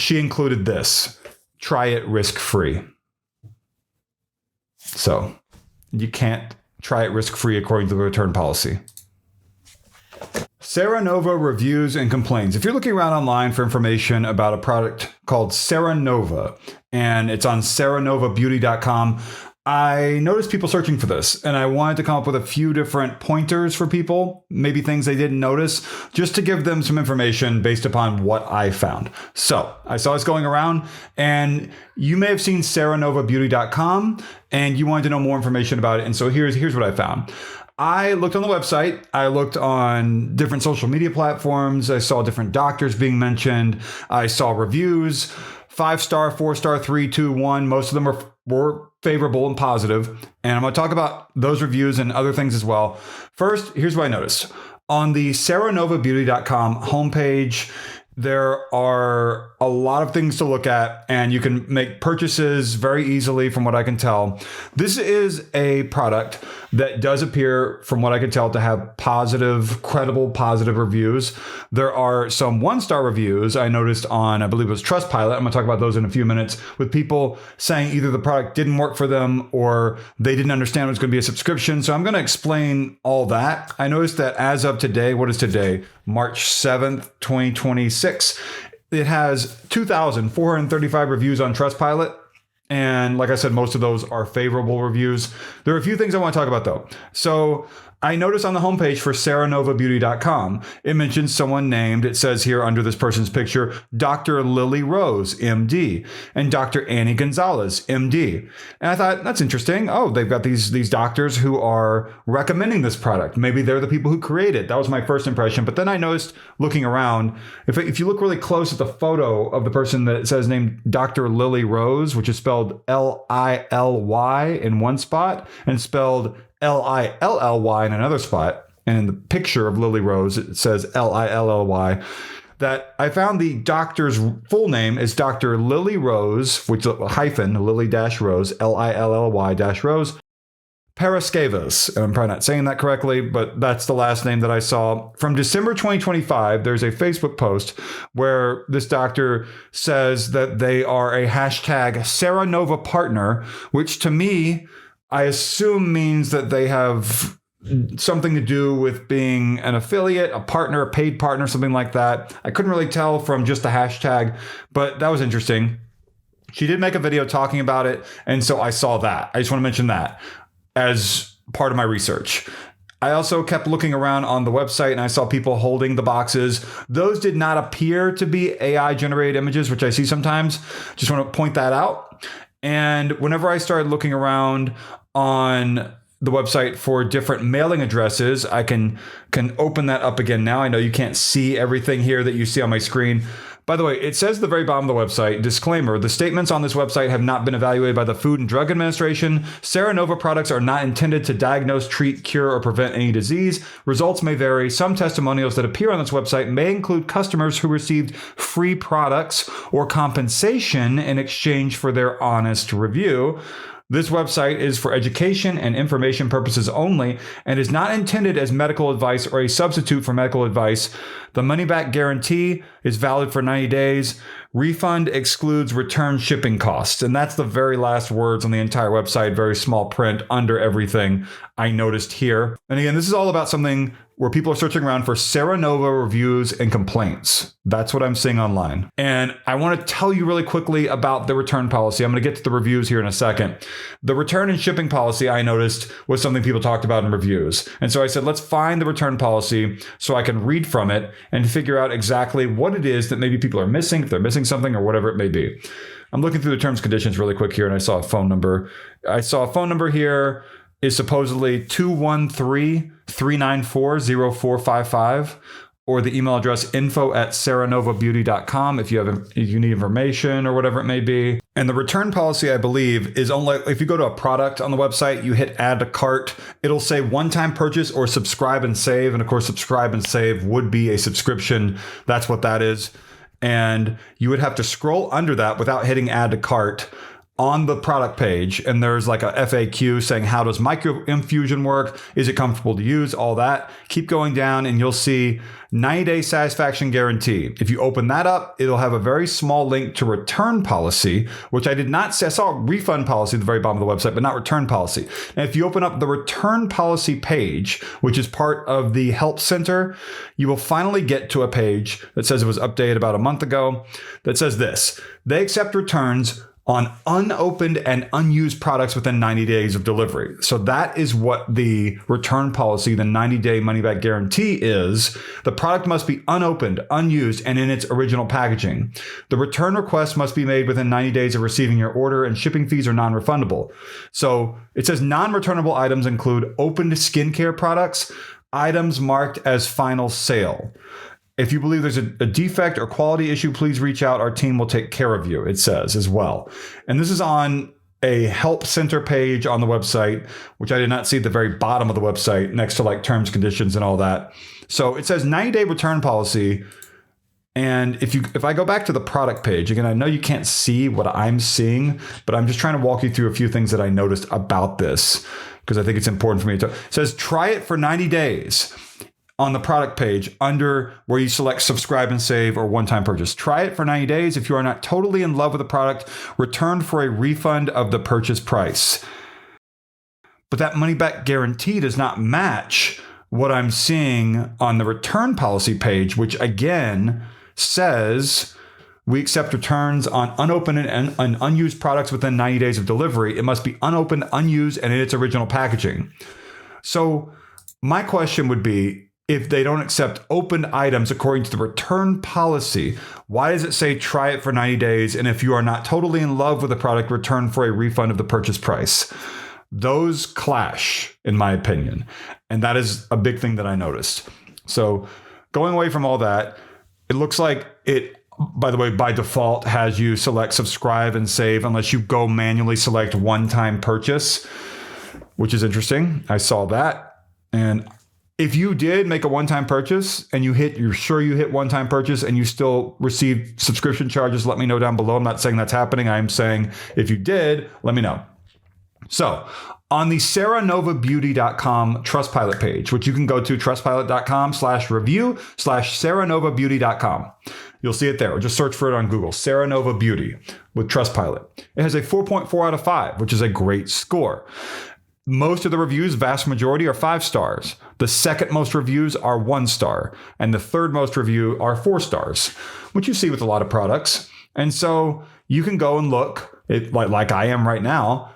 she included this: try it risk-free. So you can't try it risk-free according to the return policy. Seranova reviews and complaints. If you're looking around online for information about a product called Seranova, and it's on seranovabeauty.com, I noticed people searching for this, and I wanted to come up with a few different pointers for people, maybe things they didn't notice, just to give them some information based upon what I found. So I saw this going around, and you may have seen seranovabeauty.com, and you wanted to know more information about it. And so here's what I found. I looked on the website. I looked on different social media platforms. I saw different doctors being mentioned. I saw reviews, 5-star, 4-star, 3, 2, 1. Most of them were favorable and positive. And I'm going to talk about those reviews and other things as well. First, here's what I noticed. On the seranovabeauty.com homepage, there are a lot of things to look at, and you can make purchases very easily from what I can tell. This is a product that does appear, from what I can tell, to have credible positive reviews. There are some 1-star reviews I noticed on, I believe it was Trustpilot. I'm going to talk about those in a few minutes, with people saying either the product didn't work for them or they didn't understand it was going to be a subscription. So I'm going to explain all that. I noticed that as of today, what is today? March 7th, 2026. It has 2,435 reviews on Trustpilot. And like I said, most of those are favorable reviews. There are a few things I want to talk about, though. So I noticed on the homepage for seranovabeauty.com, it mentions someone named, it says here under this person's picture, Dr. Lilly-Rose, MD, and Dr. Annie Gonzalez, MD. And I thought, that's interesting. Oh, they've got these doctors who are recommending this product. Maybe they're the people who create it. That was my first impression. But then I noticed, looking around, if you look really close at the photo of the person that says named Dr. Lilly-Rose, which is spelled Lilly in one spot and spelled Lilly in another spot, and in the picture of Lilly-Rose it says Lilly, that I found the doctor's full name is Dr. Lilly-Rose, which is hyphen Lilly-Rose, Lilly-Rose, Paraskevas. And I'm probably not saying that correctly, but that's the last name that I saw. From December 2025, there's a Facebook post where this doctor says that they are a hashtag Seranova partner, which to me, I assume means that they have something to do with being an affiliate, a partner, a paid partner, something like that. I couldn't really tell from just the hashtag, but that was interesting. She did make a video talking about it, and so I saw that. I just want to mention that as part of my research. I also kept looking around on the website, and I saw people holding the boxes. Those did not appear to be AI-generated images, which I see sometimes. Just want to point that out. And whenever I started looking around on the website for different mailing addresses, I can open that up again now. I know you can't see everything here that you see on my screen. By the way, it says at the very bottom of the website, disclaimer, the statements on this website have not been evaluated by the Food and Drug Administration. Seranova products are not intended to diagnose, treat, cure, or prevent any disease. Results may vary. Some testimonials that appear on this website may include customers who received free products or compensation in exchange for their honest review. This website is for education and information purposes only and is not intended as medical advice or a substitute for medical advice. The money-back guarantee is valid for 90 days. Refund excludes return shipping costs. And that's the very last words on the entire website, very small print under everything I noticed here. And again, this is all about something where people are searching around for Seranova reviews and complaints. That's what I'm seeing online. And I want to tell you really quickly about the return policy. I'm going to get to the reviews here in a second. The return and shipping policy I noticed was something people talked about in reviews. And so I said, let's find the return policy so I can read from it and figure out exactly what it is that maybe people are missing, if they're missing something or whatever it may be. I'm looking through the terms and conditions really quick here, and I saw a phone number. Here is supposedly 213-394-0455, or the email address info@seranovabeauty.com if you need information or whatever it may be. And the return policy, I believe, is only if you go to a product on the website, you hit add to cart, it'll say one-time purchase or subscribe and save. And of course, subscribe and save would be a subscription. That's what that is. And you would have to scroll under that without hitting add to cart on the product page, and there's like a FAQ saying, how does micro infusion work? Is it comfortable to use? All that. Keep going down and you'll see 90-day satisfaction guarantee. If you open that up, it'll have a very small link to return policy, which I did not see. I saw refund policy at the very bottom of the website, but not return policy. And if you open up the return policy page, which is part of the help center, you will finally get to a page that says it was updated about a month ago that says this: they accept returns on unopened and unused products within 90 days of delivery. So that is what the return policy, the 90-day money-back guarantee is. The product must be unopened, unused, and in its original packaging. The return request must be made within 90 days of receiving your order, and shipping fees are non-refundable. So it says non-returnable items include opened skincare products, items marked as final sale. If you believe there's a defect or quality issue, please reach out. Our team will take care of you, it says as well. And this is on a help center page on the website, which I did not see at the very bottom of the website next to like terms, conditions, and all that. So it says 90-day return policy. And if I go back to the product page, again, I know you can't see what I'm seeing, but I'm just trying to walk you through a few things that I noticed about this because I think it's important for me to. It says try it for 90 days. On the product page under where you select subscribe and save or one-time purchase. Try it for 90 days. If you are not totally in love with the product, return for a refund of the purchase price. But that money-back guarantee does not match what I'm seeing on the return policy page, which again says we accept returns on unopened and unused products within 90 days of delivery. It must be unopened, unused, and in its original packaging. So my question would be, if they don't accept open items according to the return policy, why does it say try it for 90 days? And if you are not totally in love with the product, return for a refund of the purchase price? Those clash, in my opinion. And that is a big thing that I noticed. So going away from all that, it looks like it, by the way, by default has you select subscribe and save unless you go manually select one-time purchase, which is interesting. I saw that. And if you did make a one-time purchase and you're sure you hit one-time purchase and you still receive subscription charges, let me know down below. I'm not saying that's happening. I'm saying if you did, let me know. So on the SeranovaBeauty.com Trustpilot page, which you can go to trustpilot.com/review/SeranovaBeauty.com. You'll see it there. Or just search for it on Google, Seranova Beauty with Trustpilot. It has a 4.4 out of 5, which is a great score. Most of the reviews, vast majority, are 5 stars. The second most reviews are 1 star. And the third most review are 4 stars, which you see with a lot of products. And so you can go and look, like I am right now,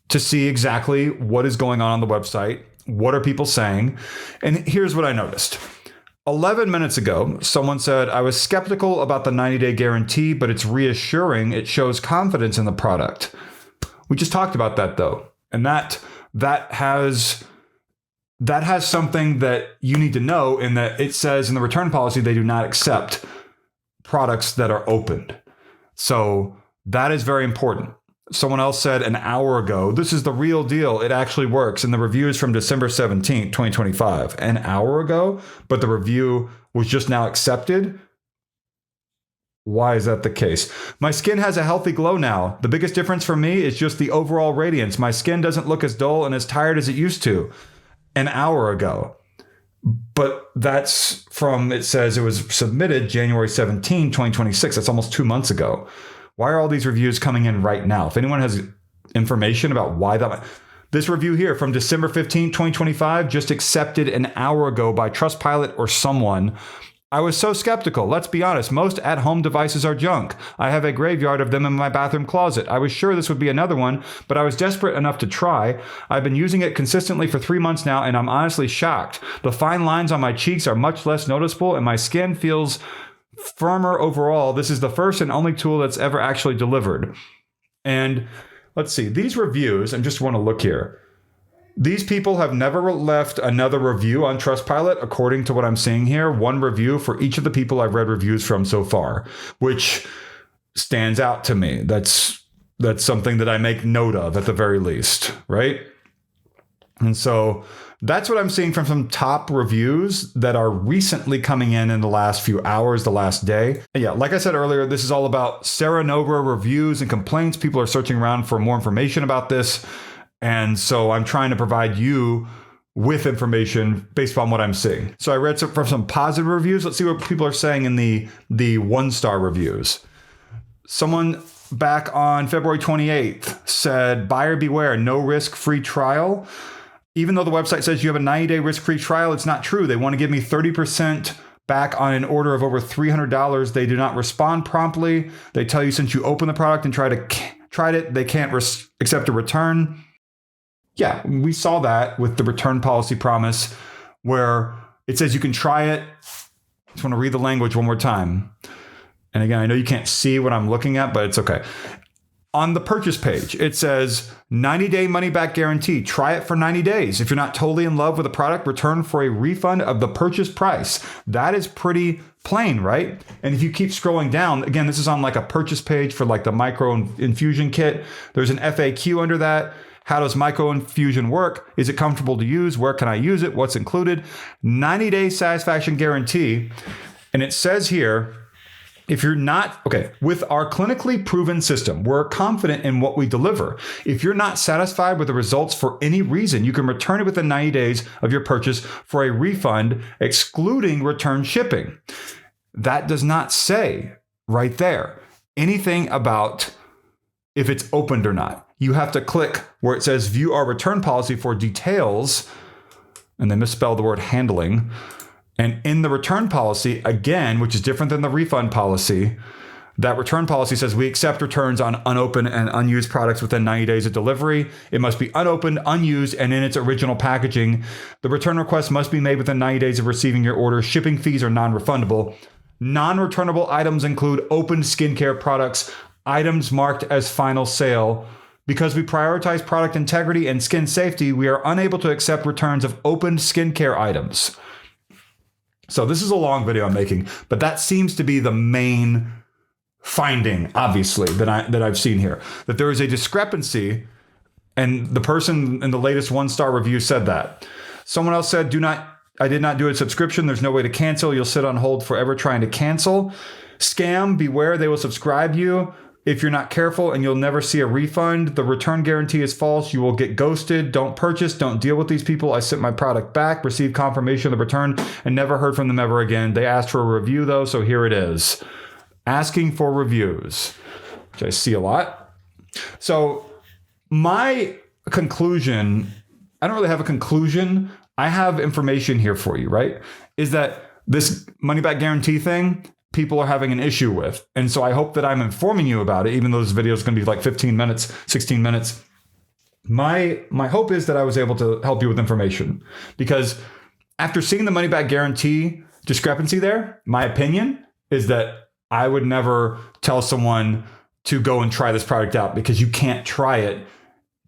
to see exactly what is going on the website. What are people saying? And here's what I noticed. 11 minutes ago, someone said, I was skeptical about the 90-day guarantee, but it's reassuring. It shows confidence in the product. We just talked about that, though. And that has something that you need to know, in that it says in the return policy they do not accept products that are opened. So that is very important. Someone else said an hour ago, this is the real deal. It actually works. And the review is from December 17th, 2025. An hour ago, but the review was just now accepted. Why is that the case? My skin has a healthy glow now. The biggest difference for me is just the overall radiance. My skin doesn't look as dull and as tired as it used to an hour ago. But that's from, it says it was submitted January 17, 2026. That's almost 2 months ago. Why are all these reviews coming in right now? If anyone has information about why that... This review here from December 15, 2025, just accepted an hour ago by Trustpilot or someone. I was so skeptical. Let's be honest. Most at-home devices are junk. I have a graveyard of them in my bathroom closet. I was sure this would be another one, but I was desperate enough to try. I've been using it consistently for 3 months now, and I'm honestly shocked. The fine lines on my cheeks are much less noticeable, and my skin feels firmer overall. This is the first and only tool that's ever actually delivered. And let's see. These reviews, I just want to look here. These people have never left another review on Trustpilot, according to what I'm seeing here. 1 review for each of the people I've read reviews from so far, which stands out to me. That's something that I make note of at the very least, right? And so that's what I'm seeing from some top reviews that are recently coming in the last few hours, the last day. And yeah, like I said earlier, this is all about Seranova reviews and complaints. People are searching around for more information about this. And so I'm trying to provide you with information based upon what I'm seeing. So I read from some positive reviews. Let's see what people are saying in the 1-star reviews. Someone back on February 28th said, buyer beware, no risk free trial. Even though the website says you have a 90-day risk-free trial, it's not true. They want to give me 30% back on an order of over $300. They do not respond promptly. They tell you since you open the product and tried it, they can't accept a return. Yeah, we saw that with the return policy promise where it says you can try it. I just want to read the language one more time. And again, I know you can't see what I'm looking at, but it's okay. On the purchase page, it says 90-day money-back guarantee. Try it for 90 days. If you're not totally in love with the product, return for a refund of the purchase price. That is pretty plain, right? And if you keep scrolling down, again, this is on like a purchase page for like the micro infusion kit. There's an FAQ under that. How does micro infusion work? Is it comfortable to use? Where can I use it? What's included? 90-day satisfaction guarantee. And it says here, if you're not, with our clinically proven system, we're confident in what we deliver. If you're not satisfied with the results for any reason, you can return it within 90 days of your purchase for a refund, excluding return shipping. That does not say right there anything about if it's opened or not. You have to click where it says view our return policy for details, and they misspelled the word handling. And in the return policy, again, which is different than the refund policy, that return policy says we accept returns on unopened and unused products within 90 days of delivery. It must be unopened, unused, and in its original packaging. The return request must be made within 90 days of receiving your order. Shipping fees are non-refundable. Non-returnable items include opened skincare products, items marked as final sale. Because we prioritize product integrity and skin safety, we are unable to accept returns of opened skincare items. So this is a long video I'm making, but that seems to be the main finding, obviously, that I've seen here. That there is a discrepancy, and the person in the latest 1-star review said that. Someone else said, I did not do a subscription. There's no way to cancel. You'll sit on hold forever trying to cancel. Scam, beware, they will subscribe you if you're not careful, and you'll never see a refund. The return guarantee is false. You will get ghosted. Don't purchase. Don't deal with these people. I sent my product back, received confirmation of the return, and never heard from them ever again. They asked for a review, though, so here it is. Asking for reviews, which I see a lot. So my conclusion, I don't really have a conclusion. I have information here for you, right? Is that this money-back guarantee thing, people are having an issue with. And so I hope that I'm informing you about it, even though this video is going to be like 15 minutes, 16 minutes. My hope is that I was able to help you with information, because after seeing the money back guarantee discrepancy there, my opinion is that I would never tell someone to go and try this product out, because you can't try it,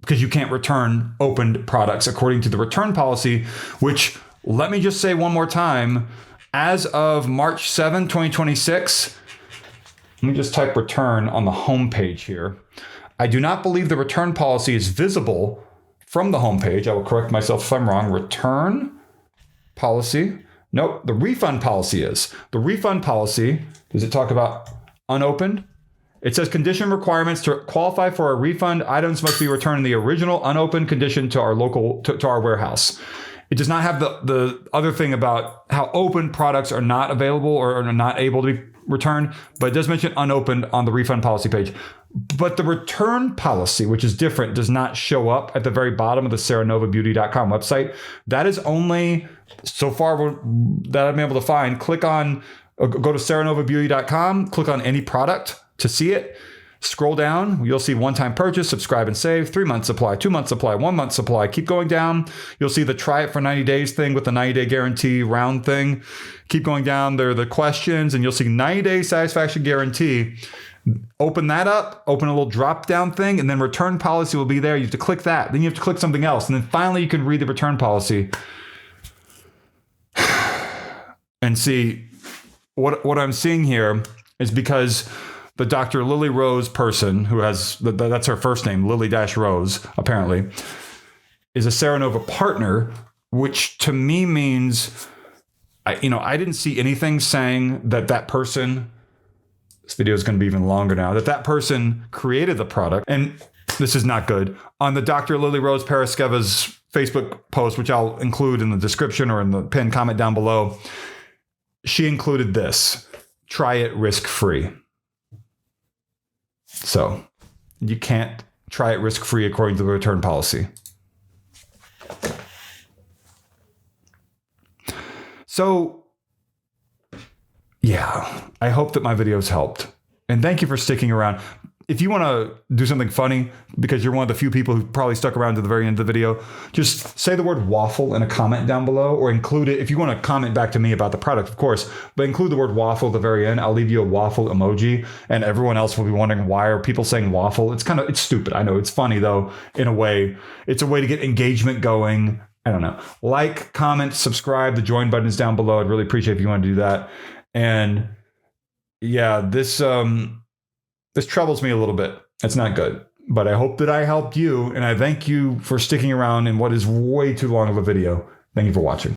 because you can't return opened products according to the return policy, which, let me just say one more time, as of March 7, 2026, let me just type return on the home page here. I do not believe the return policy is visible from the home page. I will correct myself if I'm wrong. Return policy. Nope, the refund policy is. The refund policy, does it talk about unopened? It says condition requirements to qualify for a refund. Items must be returned in the original unopened condition to our warehouse. It does not have the other thing about how open products are not available or are not able to be returned, but it does mention unopened on the refund policy page. But the return policy, which is different, does not show up at the very bottom of the SeranovaBeauty.com website. That is only, so far that I'm able to find, go to SeranovaBeauty.com, click on any product to see it. Scroll down, you'll see one-time purchase, subscribe and save, 3-month supply, 2-month supply, 1-month supply. Keep going down. You'll see the try it for 90 days thing with the 90-day guarantee round thing. Keep going down. There are the questions, and you'll see 90-day satisfaction guarantee. Open that up, open a little drop-down thing, and then return policy will be there. You have to click that. Then you have to click something else. And then finally, you can read the return policy and see what I'm seeing here is because the Dr. Lilly-Rose person, who has, that's her first name, Lily-Rose, apparently, is a Seranova partner, which to me means, I didn't see anything saying that person, this video is going to be even longer now, that person created the product. And this is not good. On the Dr. Lilly-Rose Paraskevas Facebook post, which I'll include in the description or in the pinned comment down below, she included this: try it risk-free. So you can't try it risk-free according to the return policy. So yeah, I hope that my videos helped. And thank you for sticking around. If you want to do something funny, because you're one of the few people who probably stuck around to the very end of the video, just say the word waffle in a comment down below, or include it if you want to comment back to me about the product, of course, but include the word waffle at the very end. I'll leave you a waffle emoji, and everyone else will be wondering, why are people saying waffle? It's stupid. I know it's funny though, in a way. It's a way to get engagement going. I don't know. Like, comment, subscribe. The join button is down below. I'd really appreciate if you want to do that. And yeah, this troubles me a little bit. It's not good, but I hope that I helped you, and I thank you for sticking around in what is way too long of a video. Thank you for watching.